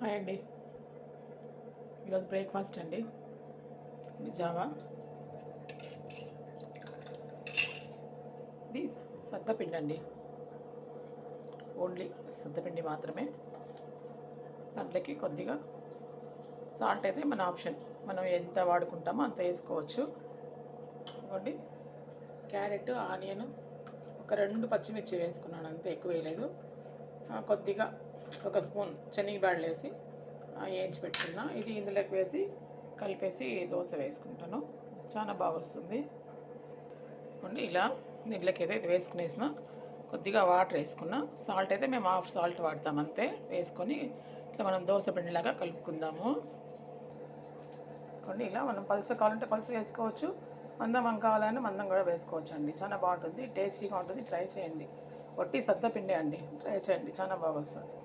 Hi అండి. ఈరోజు breakfast అండి. జావా, ఇది సద్దపిండి అండి. ఓన్లీ సద్దపిండి మాత్రమే. దాంట్లోకి కొద్దిగా సాల్ట్ అయితే మన ఆప్షన్, మనం ఎంత వాడుకుంటామో అంత వేసుకోవచ్చు. ఇవ్వండి, క్యారెట్, ఆనియన్, ఒక 2 పచ్చిమిర్చి వేసుకున్నాను, అంతే, ఎక్కువ వేయలేదు. కొద్దిగా ఒక స్పూన్ శనగబ్యాళ్ళు వేసి వేయించి పెట్టుకున్నా. ఇది ఇందులోకి వేసి కలిపేసి దోశ వేసుకుంటాను. చాలా బాగా వస్తుంది. ఇలా నీళ్ళకి అయితే వేసుకునేసిన, కొద్దిగా వాటర్ వేసుకున్నా. సాల్ట్ అయితే మేము హాఫ్ సాల్ట్ వాడతాం, అంతే. వేసుకొని ఇట్లా మనం దోశ పిండిలాగా కలుపుకుందాము. ఇలా మనం పలుచగా కావాలంటే పలుచగా వేసుకోవచ్చు, మందం కావాలంటే మందం కూడా వేసుకోవచ్చు అండి. చాలా బాగుంటుంది, టేస్టీగా ఉంటుంది. ట్రై చేయండి. ఒట్టి సద్దపిండి అండి, ట్రై చేయండి, చాలా బాగా వస్తుంది.